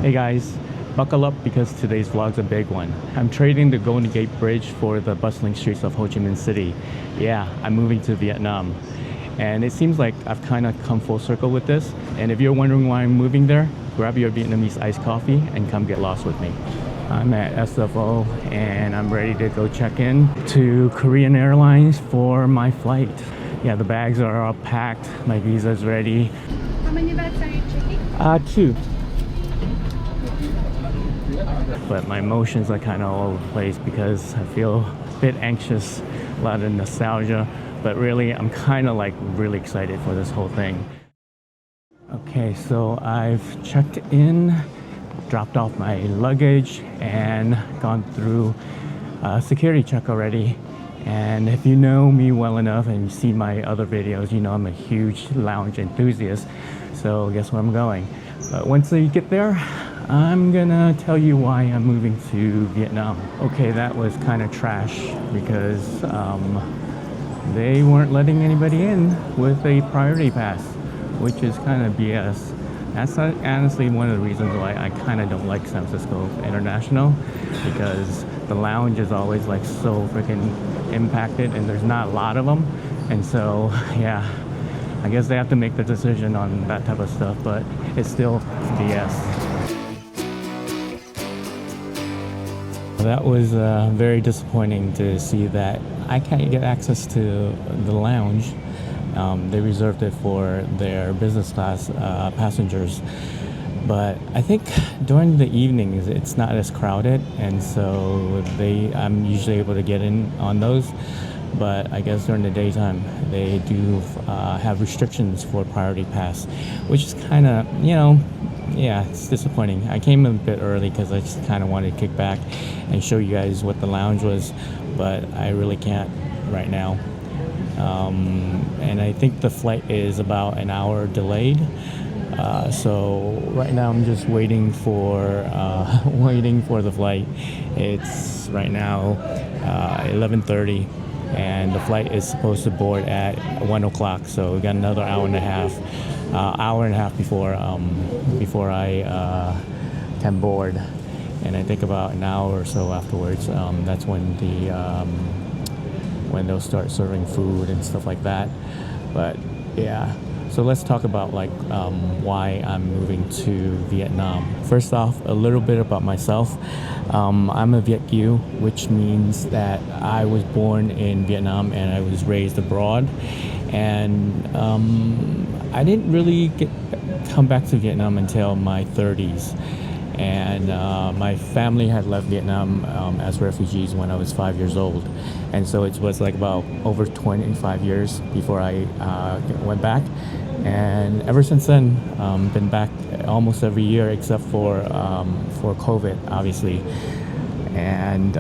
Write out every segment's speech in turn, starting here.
Hey guys, buckle up because today's vlog's a big one. I'm trading the Golden Gate Bridge for the bustling streets of Ho Chi Minh City. Yeah, I'm moving to Vietnam. And it seems like I've kind of come full circle with this. And if you're wondering why I'm moving there, grab your Vietnamese iced coffee and come get lost with me. I'm at SFO and I'm ready to go check in to Korean Airlines for my flight. Yeah, the bags are all packed. My visa's ready. How many bags are you checking? Two. But my emotions are kind of all over the place because I feel a bit anxious, a lot of nostalgia, but really I'm kind of like really excited for this whole thing. Okay, so I've checked in, dropped off my luggage, and gone through a security check already. And if you know me well enough and you see my other videos, you know I'm a huge lounge enthusiast. So guess where I'm going? But once you get there, I'm gonna tell you why I'm moving to Vietnam. Okay, that was kind of trash because they weren't letting anybody in with a priority pass, which is kind of BS. That's honestly one of the reasons why I kind of don't like San Francisco International, because the lounge is always like so freaking impacted and there's not a lot of them. And so, yeah, I guess they have to make the decision on that type of stuff, but it's still BS. That was very disappointing to see that I can't get access to the lounge. They reserved it for their business class passengers. But I think during the evenings it's not as crowded, and so I'm usually able to get in on those. But I guess during the daytime they do have restrictions for priority pass, which is kind of, yeah, it's disappointing. I came a bit early because I just kind of wanted to kick back and show you guys what the lounge was, but I really can't right now. And I think the flight is about an hour delayed. So right now I'm just waiting for the flight. It's right now 11:30. And the flight is supposed to board at 1 o'clock, so we got another hour and a half before I can board. And I think about an hour or so afterwards, that's when when they'll start serving food and stuff like that. But yeah, so let's talk about why I'm moving to Vietnam. First off, a little bit about myself. I'm a Viet Kieu, which means that I was born in Vietnam and I was raised abroad. And I didn't really come back to Vietnam until my 30s. And my family had left Vietnam as refugees when I was 5 years old. And so it was like about over 25 years before I went back. And ever since then, been back almost every year except for COVID, obviously. And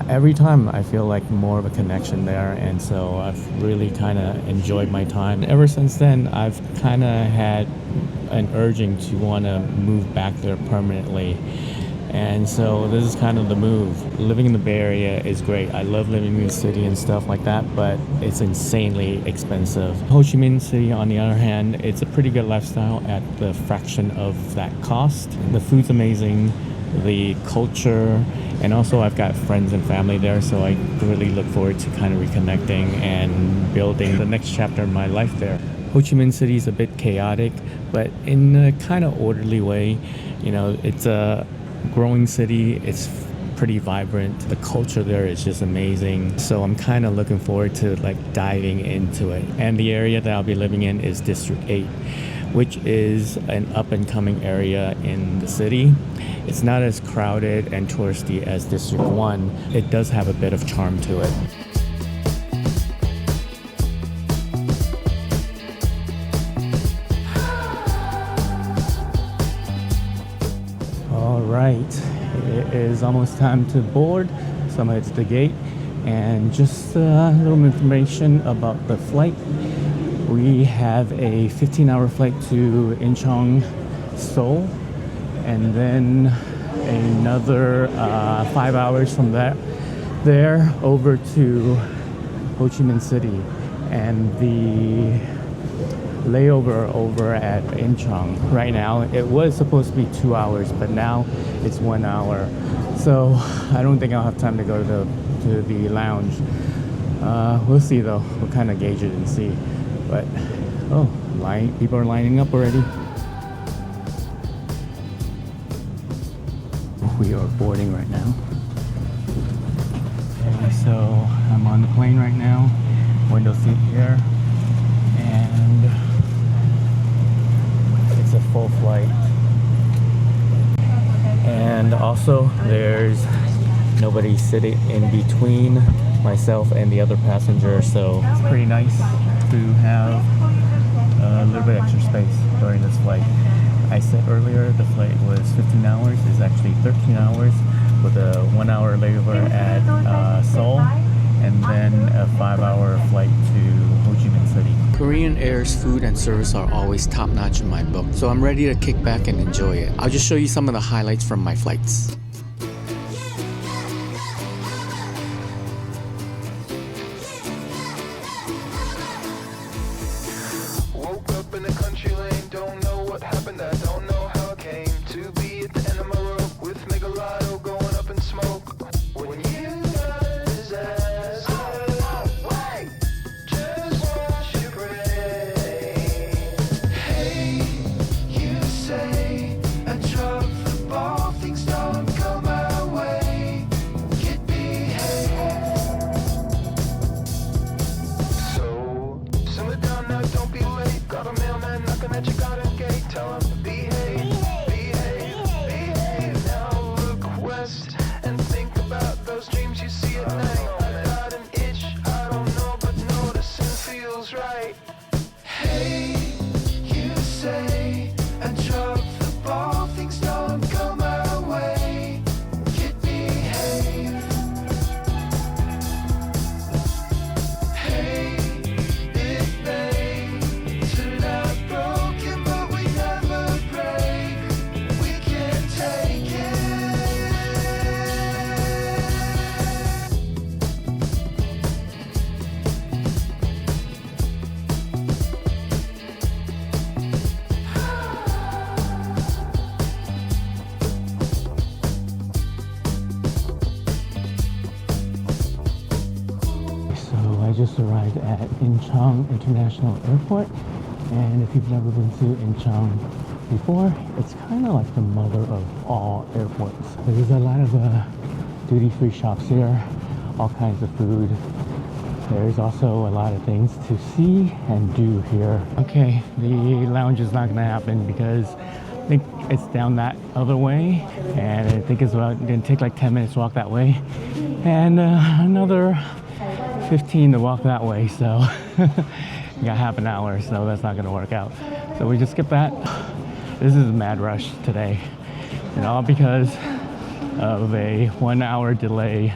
every time I feel like more of a connection there, and so I've really kind of enjoyed my time. Ever since then, I've kind of had an urging to want to move back there permanently. And so this is kind of the move. Living in the Bay Area is great. I love living in the city and stuff like that, but it's insanely expensive. Ho Chi Minh City, on the other hand, it's a pretty good lifestyle at the fraction of that cost. The food's amazing, the culture, and also I've got friends and family there, so I really look forward to kind of reconnecting and building the next chapter in my life there. Ho Chi Minh City is a bit chaotic, but in a kind of orderly way. It's a growing city. It's pretty vibrant. The culture there is just amazing. So I'm kind of looking forward to diving into it. And the area that I'll be living in is District 8, which is an up and coming area in the city. It's not as crowded and touristy as District 1. It does have a bit of charm to it. Right, it is almost time to board, so I'm headed to the gate. And just a little information about the flight. We have a 15-hour flight to Incheon, Seoul, and then another 5 hours from there over to Ho Chi Minh City. And the layover over at Incheon right now. It was supposed to be 2 hours, but now it's 1 hour. So I don't think I'll have time to go to the lounge. We'll see though. We'll kind of gauge it and see. But oh, people are lining up already. We are boarding right now. Okay, so I'm on the plane right now. Window seat here, and it's a full flight. And also, there's nobody sitting in between myself and the other passenger, so it's pretty nice to have a little bit extra space during this flight. I said earlier the flight was 15 hours. It's actually 13 hours with a 1 hour layover at Seoul, and then a 5-hour flight to Ho Chi Minh City. Korean Air's food and service are always top-notch in my book, so I'm ready to kick back and enjoy it. I'll just show you some of the highlights from my flights. Woke up in a country lane, don't know what happened, I don't know how I came to be at the end of my rope with Megalado going up in smoke. When you guys ask, wait, just wash your brain. Hey, you say I dropped the ball, things don't go my way. Get behaved. So simmer down now, don't be late. Got a mailman knocking at your garden gate. Tell him behave, behave, behave. Now look west and think about those dreams you see at night. I got an itch, I don't know, but noticing feels right. Hey, you say I dropped the ball, things don't go my way. Get behave. Hey, big bang, turned out broken, but we never break. We can take it. So I just arrived at Incheon International Airport, and if you've never been to Incheon before, it's kind of like the mother of all airports. There's a lot of duty-free shops here, all kinds of food. There's also a lot of things to see and do here. Okay, the lounge is not gonna happen because I think it's down that other way, and I think it's gonna take like 10 minutes to walk that way, and another 15 to walk that way, so we got half an hour, so that's not gonna work out. So we just skip that. This is a mad rush today, and all because of a 1 hour delay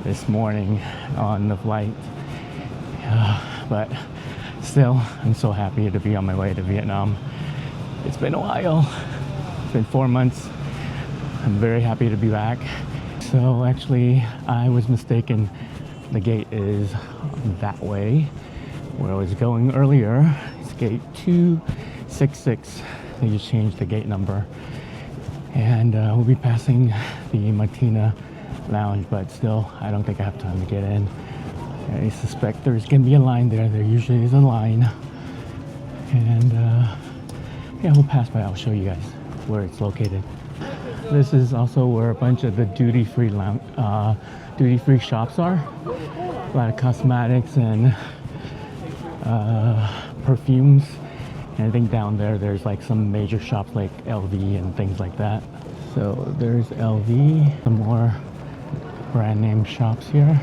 this morning on the flight. But still, I'm so happy to be on my way to Vietnam. It's been a while. It's been 4 months. I'm very happy to be back. So actually, I was mistaken. The gate is that way, where I was going earlier. It's gate 266. They just changed the gate number. And we'll be passing the Martina Lounge, but still, I don't think I have time to get in. I suspect there's gonna be a line there. There usually is a line. And yeah, we'll pass by. I'll show you guys where it's located. This is also where a bunch of the duty-free shops are. A lot of cosmetics and perfumes. And I think down there, there's like some major shops like LV and things like that. So there's LV, some more brand name shops here.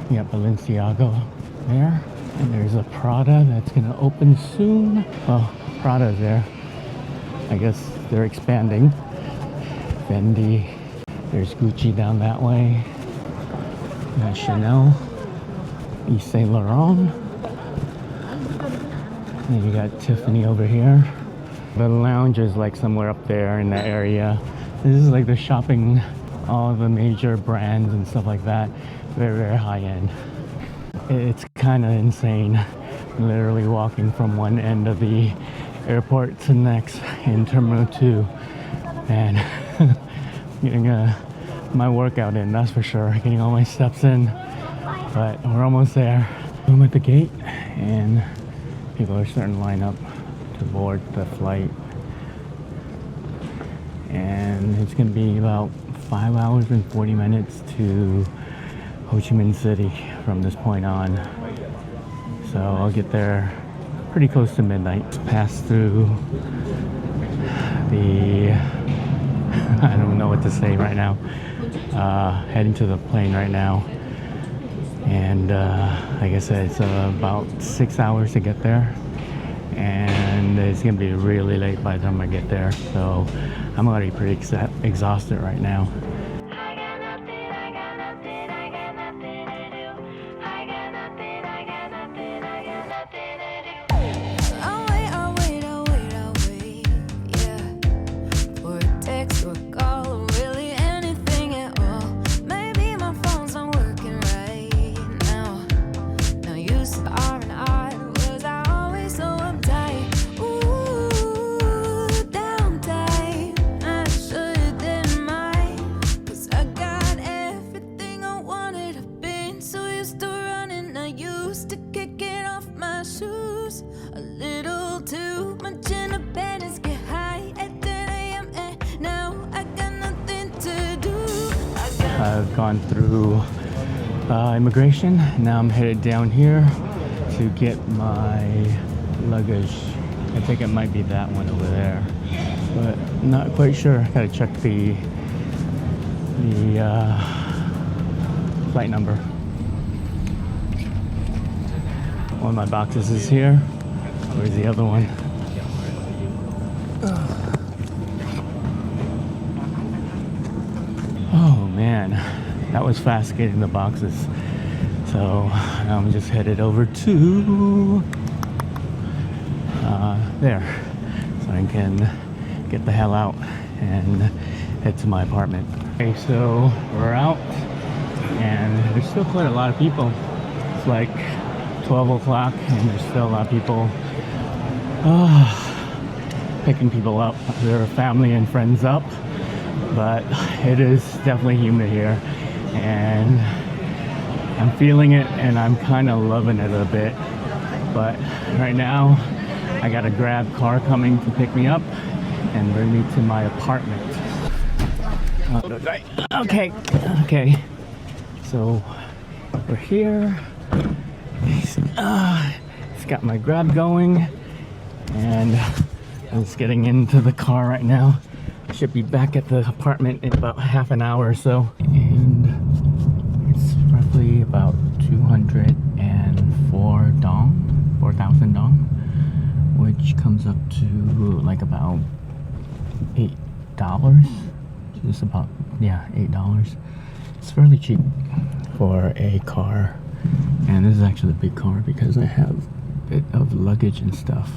You got Balenciaga there. And there's a Prada that's gonna open soon. Well, Prada's there. I guess they're expanding. Fendi. There's Gucci down that way. You got Chanel. Yves Saint Laurent. And you got Tiffany over here. The lounge is like somewhere up there in that area. This is like the shopping, all the major brands and stuff like that. Very, very high end. It's kind of insane literally walking from one end of the airport to the next in Terminal 2. And getting my workout in, that's for sure. Getting all my steps in. But we're almost there. I'm at the gate and people are starting to line up to board the flight. And it's gonna be about 5 hours and 40 minutes to Ho Chi Minh City from this point on. So I'll get there pretty close to midnight. Pass through the, I don't know what to say right now. Heading to the plane right now. And like I said, it's about 6 hours to get there. And it's gonna be really late by the time I get there. So I'm already pretty exhausted right now. I've gone through immigration. Now I'm headed down here to get my luggage. I think it might be that one over there, but not quite sure. Gotta check the flight number. One of my boxes is here. Where's the other one? Oh man, that was fast getting the boxes. So I'm just headed over to there, so I can get the hell out and head to my apartment. Okay, so we're out, and there's still quite a lot of people. It's like 12 o'clock, and there's still a lot of people picking people up, their family and friends up. But it is definitely humid here, and I'm feeling it, and I'm kind of loving it a bit. But right now I got a Grab car coming to pick me up and bring me to my apartment. Okay, so we're here. It's got my Grab going, and I'm just getting into the car right now. Should be back at the apartment in about half an hour or so. And it's roughly about 4,000 dong, which comes up to like about $8. Just about, yeah, $8. It's fairly cheap for a car. And this is actually a big car because I have a bit of luggage and stuff.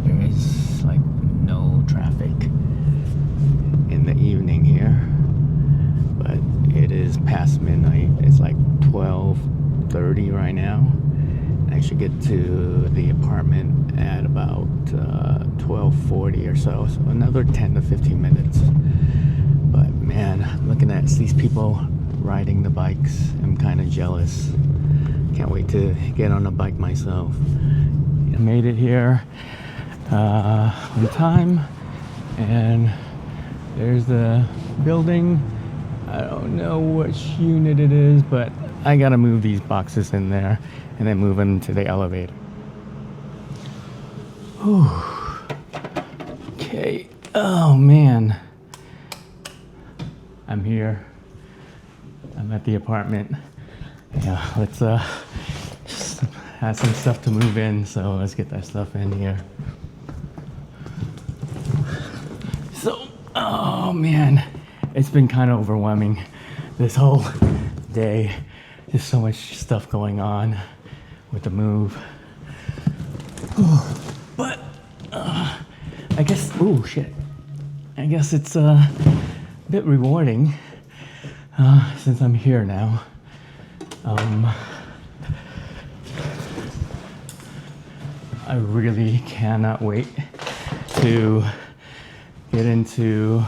There is like no traffic in the evening here, but it is past midnight. It's like 12:30 right now. I should get to the apartment at about 12:40 or so, so another 10 to 15 minutes. But man, looking at these people riding the bikes, I'm kind of jealous. Can't wait to get on a bike myself. I made it here on time, and there's the building. I don't know which unit it is, but I gotta move these boxes in there and then move them to the elevator. Whew. Okay, oh man. I'm here. I'm at the apartment. Yeah, let's just have some stuff to move in, so let's get that stuff in here. So, oh man, it's been kind of overwhelming this whole day. Just so much stuff going on with the move. But I guess, oh shit, I guess it's a bit rewarding since I'm here now. I really cannot wait to get into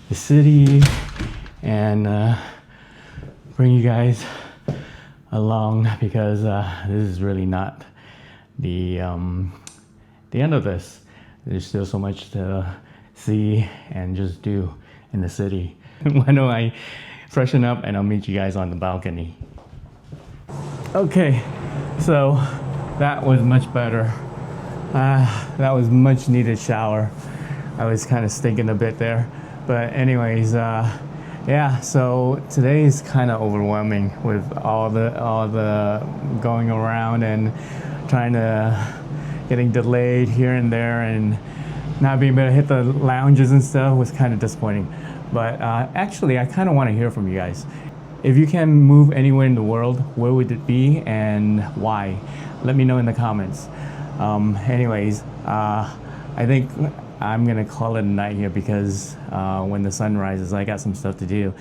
the city and bring you guys along, because this is really not the end of this. There's still so much to see and just do in the city. Why don't I freshen up and I'll meet you guys on the balcony. Okay, so that was much better. That was much needed shower. I was kind of stinking a bit there, but anyways, yeah. So today is kind of overwhelming with all the going around and trying to getting delayed here and there, and not being able to hit the lounges and stuff was kind of disappointing. But actually, I kind of want to hear from you guys. If you can move anywhere in the world, where would it be and why? Let me know in the comments. Anyways, I think I'm gonna call it a night here, because when the sun rises, I got some stuff to do.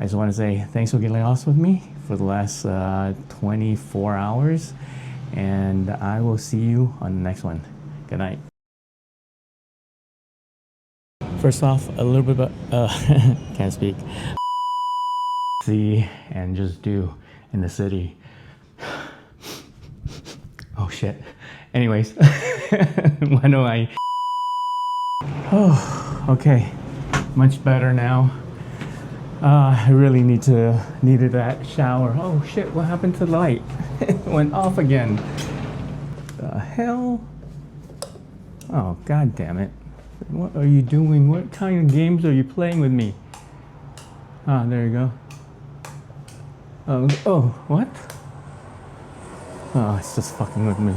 I just want to say thanks for getting lost with me for the last 24 hours, and I will see you on the next one. Good night. First off, a little bit about, can't speak. See and just do in the city. Oh shit. Anyways, why don't I? Oh, okay. Much better now. I really needed that shower. Oh shit, what happened to the light? It went off again. The hell? Oh, god damn it. What are you doing? What kind of games are you playing with me? Ah, there you go. Oh, what? Oh, it's just fucking with me.